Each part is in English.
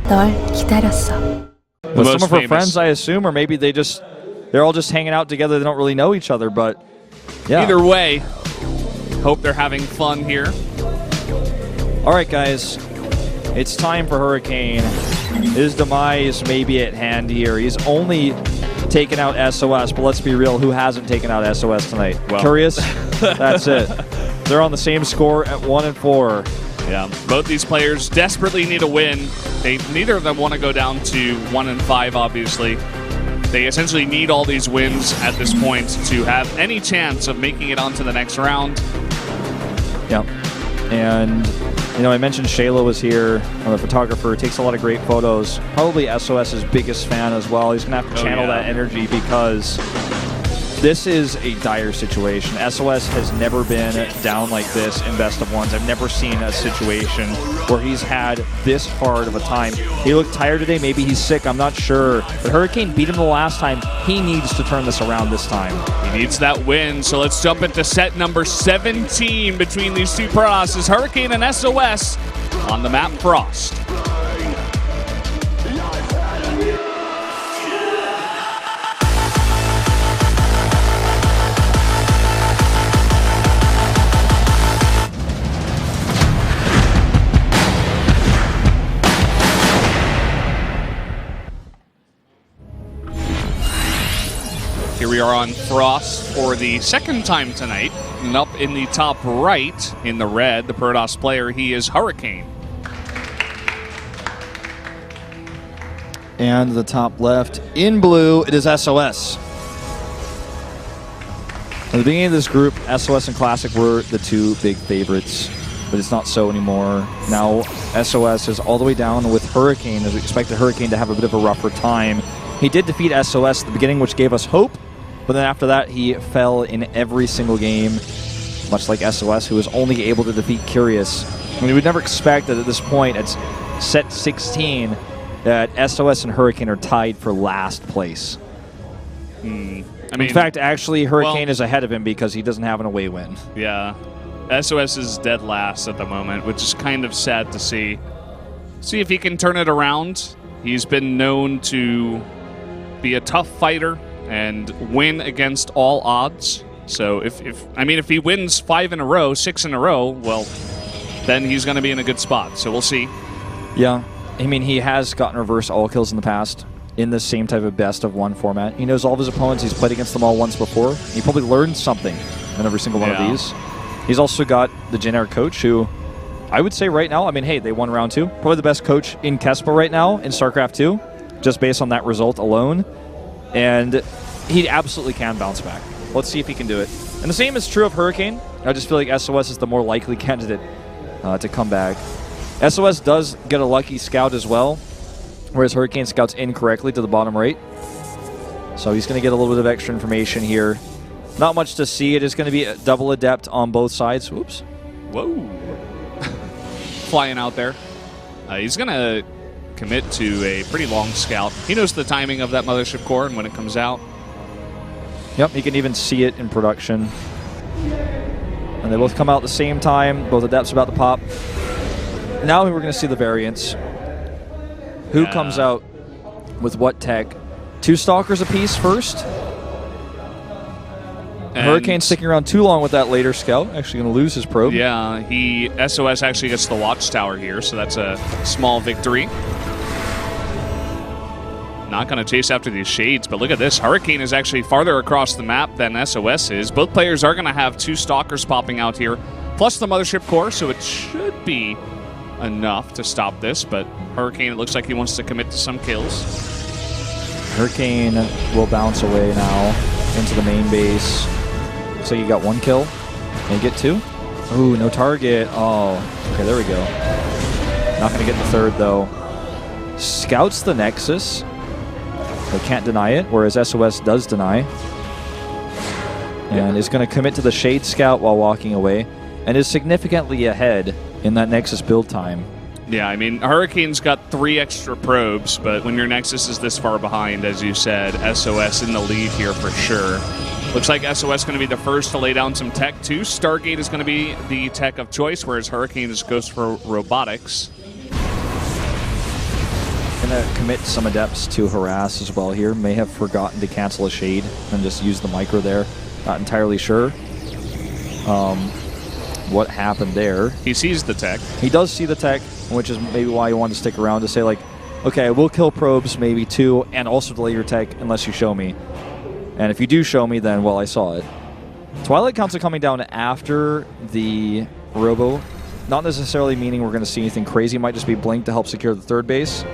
널 기다렸어. With some of her friends, I assume, or maybe they're all just hanging out together. They don't really know each other, but yeah. Either way, hope they're having fun here. All right, guys, it's time for Hurricane. His demise may be at hand here. He's only taken out SOS, but let's be real, who hasn't taken out SOS tonight? Well. Curious? That's it. They're on the same score at 1-4. Yeah, both these players desperately need a win. Neither of them want to go down to 1-5, obviously. They essentially need all these wins at this point to have any chance of making it onto the next round. Yeah, and you know, I mentioned Shayla was here, the photographer, takes a lot of great photos. Probably SOS's biggest fan as well. He's going to have to channel that energy because this is a dire situation. SOS has never been down like this in best of ones. I've never seen a situation where he's had this hard of a time. He looked tired today. Maybe he's sick. I'm not sure. But Hurricane beat him the last time. He needs to turn this around this time. He needs that win. So let's jump into set number 17 between these two processes. Hurricane and SOS on the map Frost. Here we are on Frost for the second time tonight. And up in the top right, in the red, the Protoss player, he is Hurricane. And the top left, in blue, it is SOS. At the beginning of this group, SOS and Classic were the two big favorites, but it's not so anymore. Now, SOS is all the way down with Hurricane, as we expected Hurricane to have a bit of a rougher time. He did defeat SOS at the beginning, which gave us hope. But then after that, he fell in every single game, much like SOS, who was only able to defeat Curious. I mean, we would never expect that at this point, at set 16, that SOS and Hurricane are tied for last place. In fact, actually, Hurricane is ahead of him because he doesn't have an away win. Yeah. SOS is dead last at the moment, which is kind of sad to see. See if he can turn it around. He's been known to be a tough fighter and win against all odds. So if he wins 5 in a row, 6 in a row, well, then he's going to be in a good spot. So we'll see. Yeah, I mean, he has gotten reverse all kills in the past in the same type of best of one format. He knows all of his opponents. He's played against them all once before. He probably learned something in every single one of these. He's also got the generic coach who, I would say right now, I mean, hey, they won round 2. Probably the best coach in Kespa right now in StarCraft 2, just based on that result alone. And he absolutely can bounce back. Let's see if he can do it. And the same is true of Hurricane. I just feel like SOS is the more likely candidate to come back. SOS does get a lucky scout as well, whereas Hurricane scouts incorrectly to the bottom right. So he's going to get a little bit of extra information here. Not much to see. It is going to be a double adept on both sides. Oops. Whoa. Flying out there. He's going to commit to a pretty long scout. He knows the timing of that mothership core and when it comes out. Yep, you can even see it in production. And they both come out at the same time. Both adepts about to pop. Now we're going to see the variants. Who comes out with what tech? 2 stalkers apiece first. And Hurricane sticking around too long with that later scout. Actually going to lose his probe. Yeah, SOS actually gets the watchtower here, so that's a small victory. Not going to chase after these shades, but look at this. Hurricane is actually farther across the map than SOS is. Both players are going to have 2 stalkers popping out here, plus the mothership core, so it should be enough to stop this, but Hurricane, it looks like he wants to commit to some kills. Hurricane will bounce away now into the main base. Looks like he got 1 kill. Can he get 2? Ooh, no target. Oh, okay, there we go. Not going to get the 3rd, though. Scouts the Nexus. They can't deny it, whereas SOS does deny. And is going to commit to the Shade Scout while walking away, and is significantly ahead in that Nexus build time. Yeah, I mean, Hurricane's got 3 extra probes, but when your Nexus is this far behind, as you said, SOS in the lead here for sure. Looks like SOS going to be the first to lay down some tech, too. Stargate is going to be the tech of choice, whereas Hurricane just goes for robotics. going to commit some Adepts to harass as well here. May have forgotten to cancel a Shade and just use the micro there. Not entirely sure what happened there. He sees the tech. He does see the tech, which is maybe why he wanted to stick around to say, like, okay, I will kill probes maybe too, and also delay your tech unless you show me. And if you do show me, then, well, I saw it. Twilight Council coming down after the Robo. Not necessarily meaning we're going to see anything crazy. It might just be Blink to help secure the third base.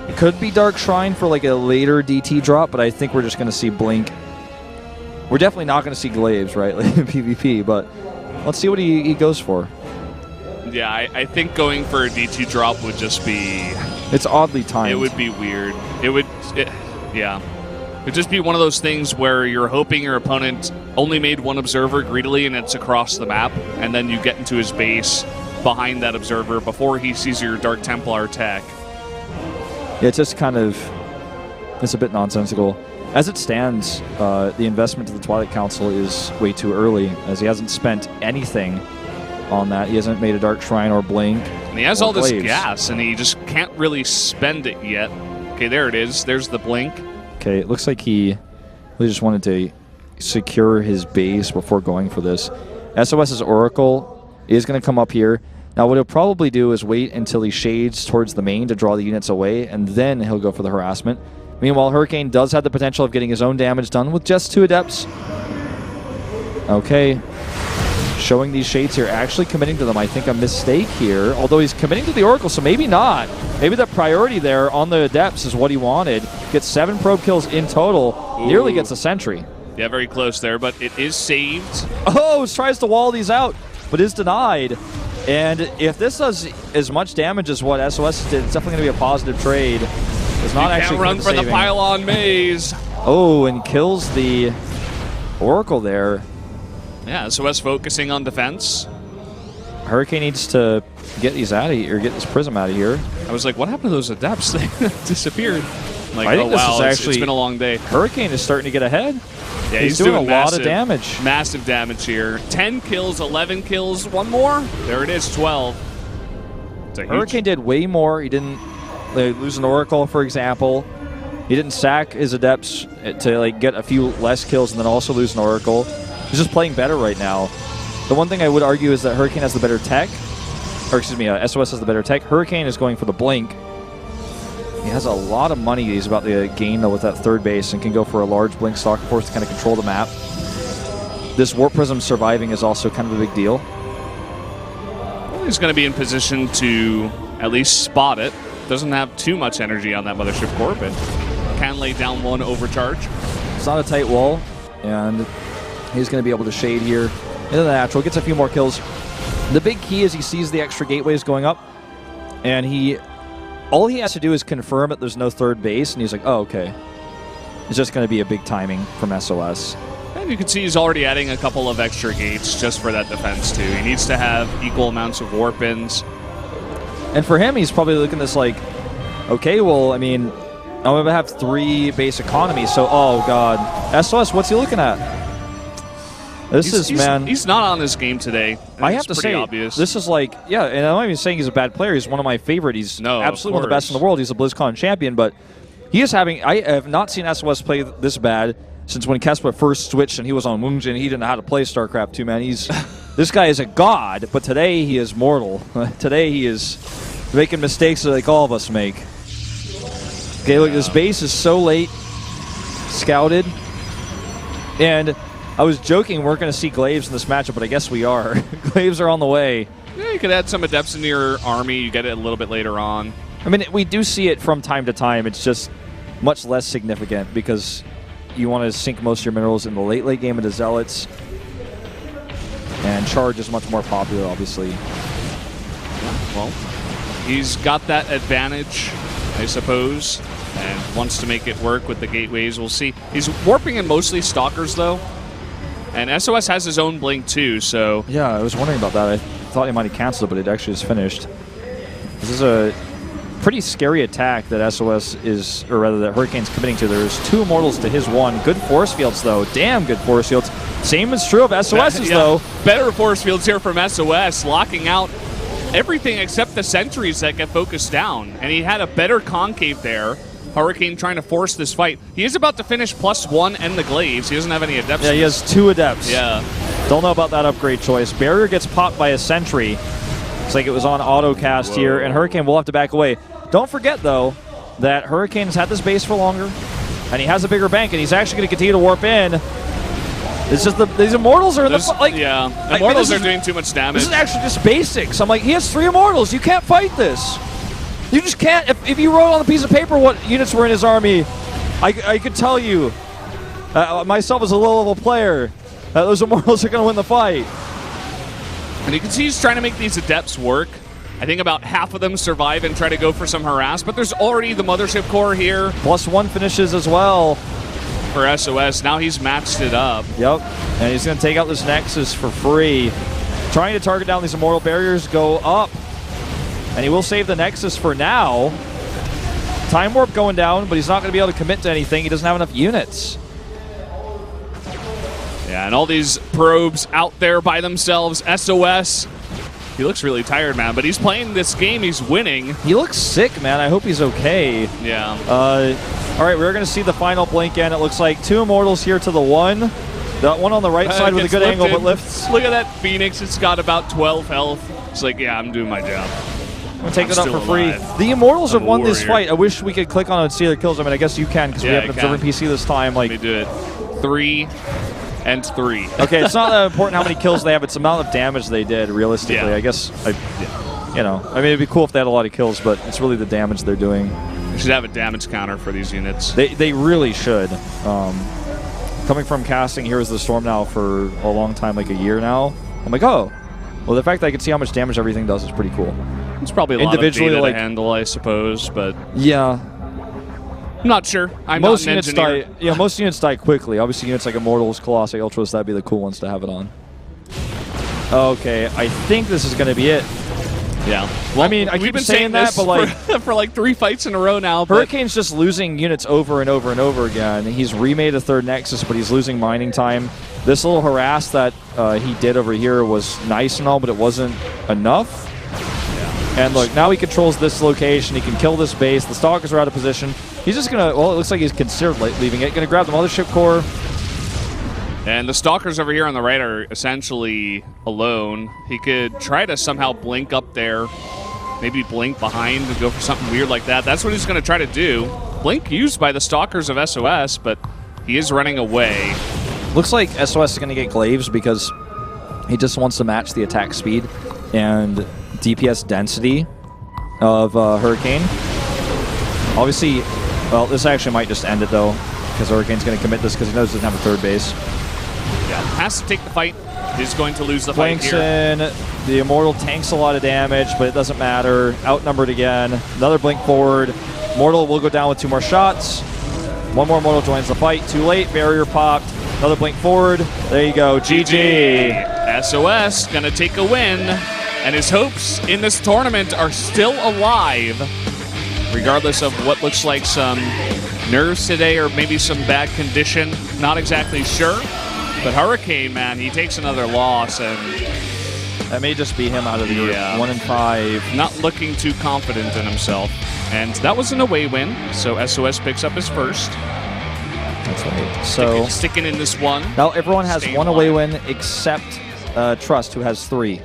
It could be Dark Shrine for like a later DT drop, but I think we're just going to see Blink. We're definitely not going to see Glaives, right, like in PvP, but let's see what he goes for. Yeah, I think going for a DT drop would just be... It's oddly timed. It would be weird. Yeah. It would just be one of those things where you're hoping your opponent only made one observer greedily and it's across the map, and then you get into his base behind that observer before he sees your Dark Templar tech. Yeah, it's just kind of... It's a bit nonsensical. As it stands, the investment to the Twilight Council is way too early, as he hasn't spent anything on that. He hasn't made a Dark Shrine or Blink. And he has all this gas, and he just can't really spend it yet. Okay, there it is. There's the Blink. Okay, it looks like he really just wanted to secure his base before going for this. SOS's Oracle is going to come up here. Now, what he'll probably do is wait until he shades towards the main to draw the units away, and then he'll go for the harassment. Meanwhile, Hurricane does have the potential of getting his own damage done with just 2 Adepts. Okay. Showing these shades here, actually committing to them. I think a mistake here, although he's committing to the Oracle, so maybe not. Maybe the priority there on the Adepts is what he wanted. Gets 7 probe kills in total. Ooh. Nearly gets a sentry. Yeah, very close there, but it is saved. Oh, tries to wall these out, but is denied. And if this does as much damage as what SOS did, it's definitely going to be a positive trade. It's not actually run for the pylon maze. Oh, and kills the Oracle there. Yeah, SOS focusing on defense. Hurricane needs to get these out of here, or get this Prism out of here. I was like, what happened to those Adepts? They disappeared. Like, I think wow, this is it's been a long day. Hurricane is starting to get ahead. Yeah, he's doing a lot of damage. Massive damage here. 10 kills, 11 kills, one more. There it is, 12. Hurricane did way more. He didn't lose an Oracle, for example. He didn't sack his Adepts to like get a few less kills and then also lose an Oracle. He's just playing better right now. The one thing I would argue is that Hurricane has the better tech. Or excuse me, SOS has the better tech. Hurricane is going for the Blink. He has a lot of money he's about to gain, though, with that third base, and can go for a large Blink Stalker Force to kind of control the map. This Warp Prism surviving is also kind of a big deal. Well, he's going to be in position to at least spot it. Doesn't have too much energy on that Mothership Core, but can lay down one overcharge. It's not a tight wall, and he's going to be able to shade here into the natural. Gets a few more kills. The big key is he sees the extra gateways going up, and all he has to do is confirm that there's no third base, and he's like, oh, okay. It's just going to be a big timing from SOS. And you can see he's already adding a couple of extra gates just for that defense, too. He needs to have equal amounts of warp-ins. And for him, he's probably looking at this like, okay, well, I mean, I'm going to have 3 base economies, so, oh, God. SOS, what's he looking at? He's not on his game today. I have to say, obvious. This is like, yeah, and I'm not even saying he's a bad player. He's one of my favorite. He's absolutely one of the best in the world. He's a BlizzCon champion, but he is having, I have not seen SOS play this bad since when Kespa first switched and he was on Woongjin. He didn't know how to play StarCraft 2, man. This guy is a god, but today he is mortal. Today he is making mistakes like all of us make. Okay, look, this base is so late scouted, and I was joking we're going to see Glaives in this matchup, but I guess we are. Glaives are on the way. Yeah, you could add some Adepts into your army. You get it a little bit later on. I mean, we do see it from time to time. It's just much less significant because you want to sink most of your minerals in the late game into Zealots. And Charge is much more popular, obviously. Yeah, well, he's got that advantage, I suppose, and wants to make it work with the gateways. We'll see. He's warping in mostly Stalkers, though. And SOS has his own Blink, too, so... Yeah, I was wondering about that. I thought he might have canceled it, but it actually is finished. This is a pretty scary attack that SOS is, or rather that Hurricane's committing to. There's 2 Immortals to his 1. Good force fields, though. Damn good force fields. Same is true of SOS's, though. Better force fields here from SOS, locking out everything except the sentries that get focused down. And he had a better concave there. Hurricane trying to force this fight. He is about to finish +1 and the glaives. He doesn't have any adepts. Yeah, he has 2 adepts. Yeah. Don't know about that upgrade choice. Barrier gets popped by a sentry. Looks like it was on auto cast here, and Hurricane will have to back away. Don't forget, though, that Hurricane's had this base for longer, and he has a bigger bank, and he's actually going to continue to warp in. It's just these Immortals are in the like. Yeah, Immortals are doing too much damage. This is actually just basics. I'm like, he has 3 Immortals. You can't fight this. You just can't. If you wrote on a piece of paper what units were in his army, I could tell you, myself as a low-level player, those Immortals are going to win the fight. And you can see he's trying to make these adepts work. I think about half of them survive and try to go for some harass, but there's already the Mothership Core here. +1 finishes as well. For SOS, now he's matched it up. Yep, and he's going to take out this Nexus for free. Trying to target down these Immortal Barriers, go up. And he will save the Nexus for now. Time Warp going down, but he's not going to be able to commit to anything. He doesn't have enough units. Yeah, and all these probes out there by themselves. SOS, he looks really tired, man, but he's playing this game. He's winning. He looks sick, man. I hope he's okay. Yeah. All right, we're going to see the final blink in. It looks like 2 Immortals here to the 1. That one on the right side with a good angle, but lifts. Look at that Phoenix. It's got about 12 health. It's like, yeah, I'm doing my job. I'm going to take that up for free. The Immortals have won this fight. I wish we could click on it and see their kills. I mean, I guess you can because we have an observing PC this time. Like, let me do it. 3 and 3. Okay, it's not that important how many kills they have. It's the amount of damage they did, realistically. Yeah. I guess, you know, I mean, it'd be cool if they had a lot of kills, but it's really the damage they're doing. We should have a damage counter for these units. They really should. Coming from casting Heroes of the Storm now for a long time, like a year now, I'm like, oh, well, the fact that I can see how much damage everything does is pretty cool. It's probably a lot of data to handle, I suppose, but yeah, I'm not sure. I'm not an engineer. Yeah, most units die quickly. Obviously, units like Immortals, Colossi, Ultras, that'd be the cool ones to have it on. Okay, I think this is going to be it. Yeah. Well, I mean, we've been saying that, but like for like 3 fights in a row now. Hurricane's just losing units over and over and over again. He's remade a 3rd Nexus, but he's losing mining time. This little harass that he did over here was nice and all, but it wasn't enough. Yeah. And look, now he controls this location. He can kill this base. The Stalkers are out of position. He's just going to, well, it looks like he's considered leaving it. Going to grab the Mothership Core. And the Stalkers over here on the right are essentially alone. He could try to somehow blink up there, maybe blink behind and go for something weird like that. That's what he's going to try to do. Blink used by the Stalkers of SOS, but he is running away. Looks like SOS is going to get glaives because he just wants to match the attack speed and DPS density of Hurricane. Obviously, well, this actually might just end it, though, because Hurricane's going to commit this because he knows he doesn't have a 3rd base. Yeah, has to take the fight. He's going to lose the fight here. In, the Immortal tanks a lot of damage, but it doesn't matter. Outnumbered again. Another blink forward. Immortal will go down with 2 more shots. 1 more Immortal joins the fight. Too late. Barrier popped. Another blink forward. There you go. GG. SOS going to take a win, and his hopes in this tournament are still alive, regardless of what looks like some nerves today or maybe some bad condition. Not exactly sure. But Hurricane, man, he takes another loss, and that may just be him out of the group. 1 and 5. Not looking too confident in himself. And that was an away win, so SOS picks up his first. That's right. So sticking in this one. Now everyone has 1 away win except Trust, who has 3.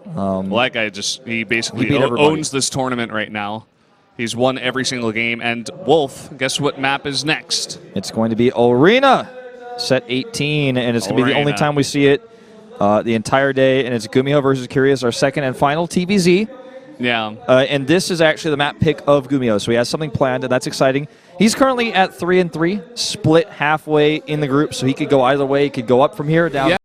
Well, that guy he basically owns this tournament right now. He's won every single game. And Wolf, guess what map is next? It's going to be Arena. Set 18, and it's going to be the only time we see it the entire day, and it's Gumiho versus Curious, our 2nd and final TVZ. Yeah. And this is actually the map pick of Gumiho, so he has something planned, and that's exciting. He's currently at 3 and 3, split halfway in the group, so he could go either way. He could go up from here, down. Yeah.